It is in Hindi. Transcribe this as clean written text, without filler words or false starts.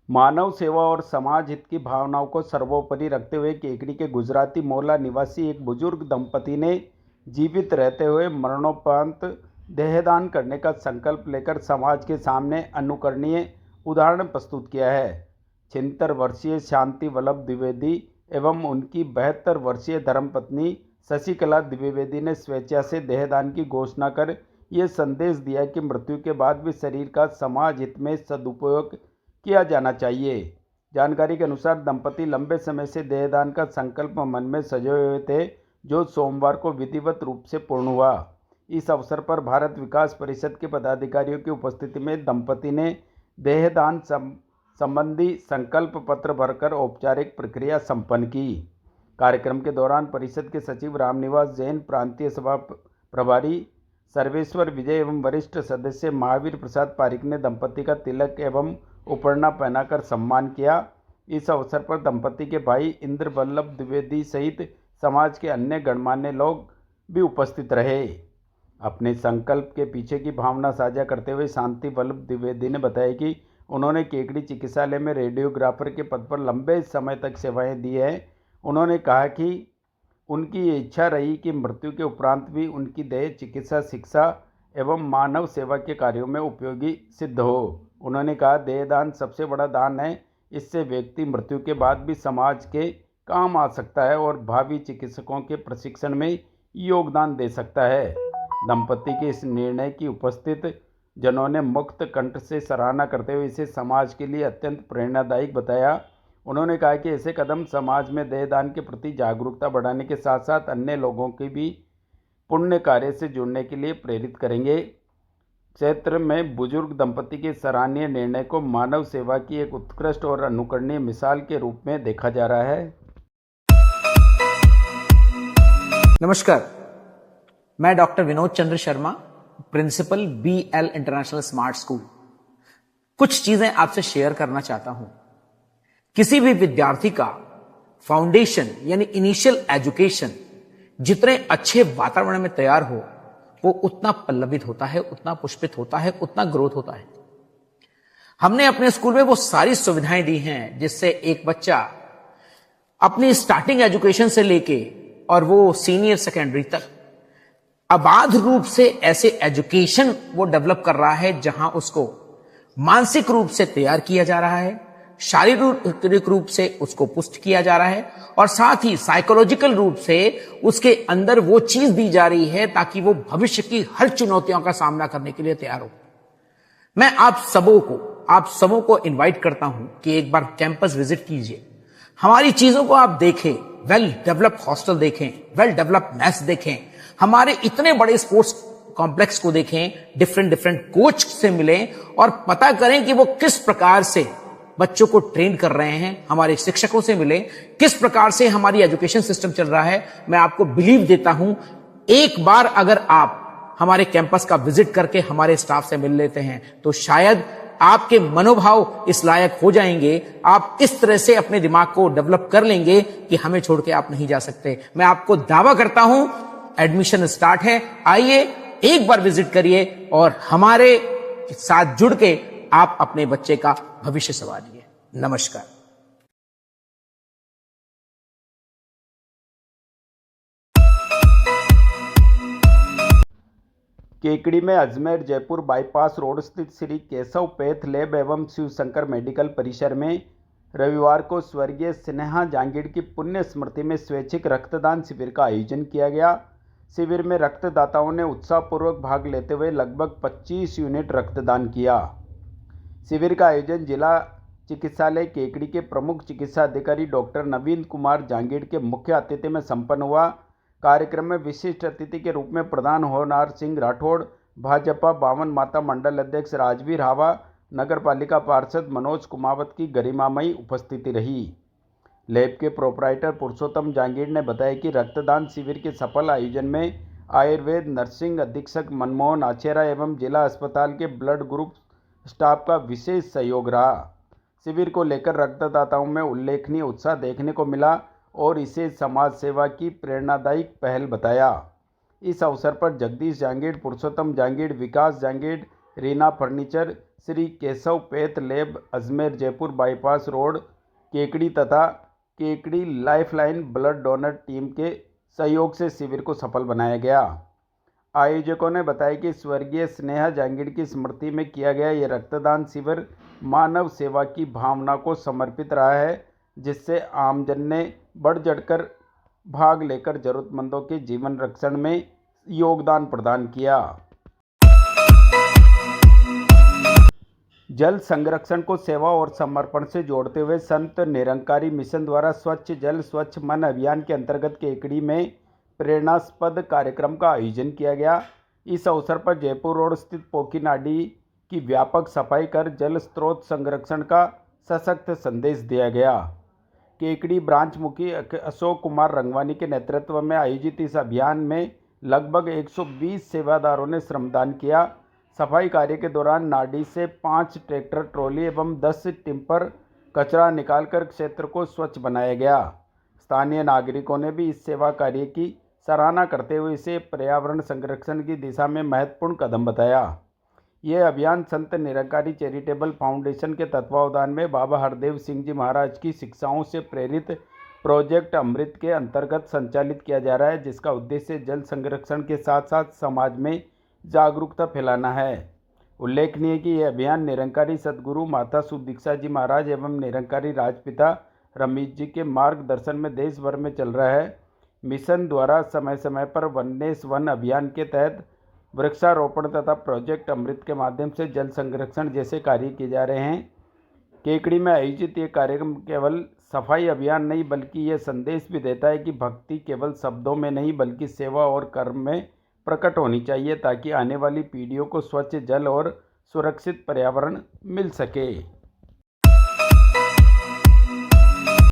मानव सेवा और समाज हित की भावनाओं को सर्वोपरि रखते हुए केकड़ी के गुजराती मोहल्ला निवासी एक बुजुर्ग दंपति ने जीवित रहते हुए मरणोपरांत देहदान करने का संकल्प लेकर समाज के सामने अनुकरणीय उदाहरण प्रस्तुत किया है। 76 वर्षीय शांति वल्लभ द्विवेदी एवं उनकी 72 वर्षीय धर्मपत्नी शशिकला द्विवेदी ने स्वेच्छा से देहदान की घोषणा कर ये संदेश दिया कि मृत्यु के बाद भी शरीर का समाज हित में सदुपयोग किया जाना चाहिए। जानकारी के अनुसार दंपति लंबे समय से देहदान का संकल्प मन में सजे हुए थे, जो सोमवार को विधिवत रूप से पूर्ण हुआ। इस अवसर पर भारत विकास परिषद के पदाधिकारियों की उपस्थिति में दंपति ने देहदान संबंधी संकल्प पत्र भरकर औपचारिक प्रक्रिया संपन्न की। कार्यक्रम के दौरान परिषद के सचिव रामनिवास जैन, प्रांतीय सभा प्रभारी सर्वेश्वर विजय एवं वरिष्ठ सदस्य महावीर प्रसाद पारिक ने दंपति का तिलक एवं उपरना पहनाकर सम्मान किया। इस अवसर पर दंपति के भाई इंद्र वल्लभ द्विवेदी सहित समाज के अन्य गणमान्य लोग भी उपस्थित रहे। अपने संकल्प के पीछे की भावना साझा करते हुए शांति वल्लभ द्विवेदी ने बताया कि उन्होंने केकड़ी चिकित्सालय में रेडियोग्राफर के पद पर लंबे समय तक सेवाएं दी हैं। उन्होंने कहा कि उनकी ये इच्छा रही कि मृत्यु के उपरांत भी उनकी देह चिकित्सा, शिक्षा एवं मानव सेवा के कार्यों में उपयोगी सिद्ध हो। उन्होंने कहा, देहदान सबसे बड़ा दान है। इससे व्यक्ति मृत्यु के बाद भी समाज के काम आ सकता है और भावी चिकित्सकों के प्रशिक्षण में योगदान दे सकता है। दंपति के इस निर्णय की उपस्थित जनों ने मुक्त कंठ से सराहना करते हुए इसे समाज के लिए अत्यंत प्रेरणादायक बताया। उन्होंने कहा कि ऐसे कदम समाज में देहदान के प्रति जागरूकता बढ़ाने के साथ साथ अन्य लोगों की भी पुण्य कार्य से जुड़ने के लिए प्रेरित करेंगे। क्षेत्र में बुजुर्ग दंपति के सराहनीय निर्णय को मानव सेवा की एक उत्कृष्ट और अनुकरणीय मिसाल के रूप में देखा जा रहा है। नमस्कार, मैं doctor Vinod Chandra Sharma, principal BL international smart school. कुछ चीजें आपसे शेयर करना चाहता हूं। किसी भी विद्यार्थी का फाउंडेशन यानी इनिशियल एजुकेशन जितने अच्छे वातावरण में तैयार हो, वो उतना पल्लवित होता है, उतना पुष्पित होता है, उतना ग्रोथ होता है। हमने अपने स्कूल में वो सारी सुविधाएं दी हैं जिससे एक बच्चा अपनी स्टार्टिंग एजुकेशन से लेके और वो सीनियर सेकेंडरी तक अबाध रूप से ऐसे एजुकेशन वो डेवलप कर रहा है जहां उसको मानसिक रूप से तैयार किया जा रहा है, शारीरिक रूप से उसको पुष्ट किया जा रहा है और साथ ही साइकोलॉजिकल रूप से उसके अंदर वो चीज दी जा रही है ताकि वो भविष्य की हर चुनौतियों का सामना करने के लिए तैयार हो। मैं आप सबों को इनवाइट करता हूं कि एक बार कैंपस विजिट कीजिए, हमारी चीजों को आप देखें, वेल डेवलप्ड हॉस्टल देखें, वेल डेवलप्ड मेस देखें, हमारे इतने बड़े स्पोर्ट्स कॉम्प्लेक्स को देखें, डिफरेंट कोच से मिलें और पता करें कि वो किस प्रकार से बच्चों को ट्रेन कर रहे हैं। हमारे शिक्षकों से मिले, किस प्रकार से हमारी एजुकेशन सिस्टम चल रहा है। मैं आपको बिलीव देता हूं, एक बार अगर आप हमारे कैंपस का विजिट करके हमारे स्टाफ से मिल लेते हैं तो शायद आपके मनोभाव इस लायक हो जाएंगे, आप इस तरह से अपने दिमाग को डेवलप कर लेंगे कि हमें छोड़ के आप नहीं जा सकते। मैं आपको दावा करता हूं, एडमिशन स्टार्ट है, आइए एक बार विजिट करिए और हमारे साथ जुड़ के आप अपने बच्चे का भविष्य संवारिए। नमस्कार। केकड़ी में अजमेर जयपुर बाईपास रोड स्थित श्री केशव पैथ लैब एवं शिव शंकर मेडिकल परिसर में रविवार को स्वर्गीय स्नेहा जांगीड़ की पुण्य स्मृति में स्वैच्छिक रक्तदान शिविर का आयोजन किया गया। शिविर में रक्तदाताओं ने उत्साहपूर्वक भाग लेते हुए लगभग 25 यूनिट रक्तदान किया। शिविर का आयोजन जिला चिकित्सालय केकड़ी के प्रमुख चिकित्सा अधिकारी डॉक्टर नवीन कुमार जांगीड़ के मुख्य अतिथि में संपन्न हुआ। कार्यक्रम में विशिष्ट अतिथि के रूप में प्रधान होनार सिंह राठौड़, भाजपा बावन माता मंडल अध्यक्ष राजवीर हावा, नगर पालिका पार्षद मनोज कुमावत की गरिमामयी उपस्थिति रही। लैब के प्रोपराइटर पुरुषोत्तम जांगीड़ ने बताया कि रक्तदान शिविर के सफल आयोजन में आयुर्वेद नर्सिंग अधीक्षक मनमोहन आचेरा एवं जिला अस्पताल के ब्लड ग्रुप स्टाफ का विशेष सहयोग रहा। शिविर को लेकर रक्तदाताओं में उल्लेखनीय उत्साह देखने को मिला और इसे समाज सेवा की प्रेरणादायक पहल बताया। इस अवसर पर Jagdish Jangid, Purushottam Jangid, Vikas Jangid, Reena furniture, Shri Keshav path lab Ajmer Jaipur bypass road Kekri तथा Kekri lifeline blood donor team के सहयोग से शिविर को सफल बनाया गया। आयोजकों ने बताया कि स्वर्गीय स्नेहा जहांगीर की स्मृति में किया गया ये रक्तदान शिविर मानव सेवा की भावना को समर्पित रहा है, जिससे आमजन ने बढ़ चढ़कर भाग लेकर जरूरतमंदों के जीवन रक्षण में योगदान प्रदान किया। जल संरक्षण को सेवा और समर्पण से जोड़ते हुए संत निरंकारी मिशन द्वारा स्वच्छ जल स्वच्छ मन अभियान के अंतर्गत केकड़ी में प्रेरणास्पद कार्यक्रम का आयोजन किया गया। इस अवसर पर जयपुर रोड स्थित पोखी नाडी की व्यापक सफाई कर जल स्रोत संरक्षण का सशक्त संदेश दिया गया। केकड़ी ब्रांच मुखी अशोक कुमार रंगवानी के नेतृत्व में आयोजित इस अभियान में लगभग 120 सेवादारों ने श्रमदान किया। सफाई कार्य के दौरान नाडी से 5 ट्रैक्टर ट्रॉली एवं 10 टिम्पर कचरा निकालकर क्षेत्र को स्वच्छ बनाया गया। स्थानीय नागरिकों ने भी इस सेवा कार्य की सराहना करते हुए इसे पर्यावरण संरक्षण की दिशा में महत्वपूर्ण कदम बताया। यह अभियान संत निरंकारी चैरिटेबल फाउंडेशन के तत्वावधान में बाबा हरदेव सिंह जी महाराज की शिक्षाओं से प्रेरित प्रोजेक्ट अमृत के अंतर्गत संचालित किया जा रहा है, जिसका उद्देश्य जल संरक्षण के साथ साथ समाज में जागरूकता फैलाना है। उल्लेखनीय है कि यह अभियान निरंकारी सद्गुरु माता सुदीक्षा जी महाराज एवं निरंकारी राजपिता रमेश जी के मार्गदर्शन में देश भर में चल रहा है। मिशन द्वारा समय समय पर वननेस वन अभियान के तहत वृक्षारोपण तथा प्रोजेक्ट अमृत के माध्यम से जल संरक्षण जैसे कार्य किए जा रहे हैं। केकड़ी में आयोजित ये कार्यक्रम केवल सफाई अभियान नहीं बल्कि ये संदेश भी देता है कि भक्ति केवल शब्दों में नहीं बल्कि सेवा और कर्म में प्रकट होनी चाहिए, ताकि आने वाली पीढ़ियों को स्वच्छ जल और सुरक्षित पर्यावरण मिल सके।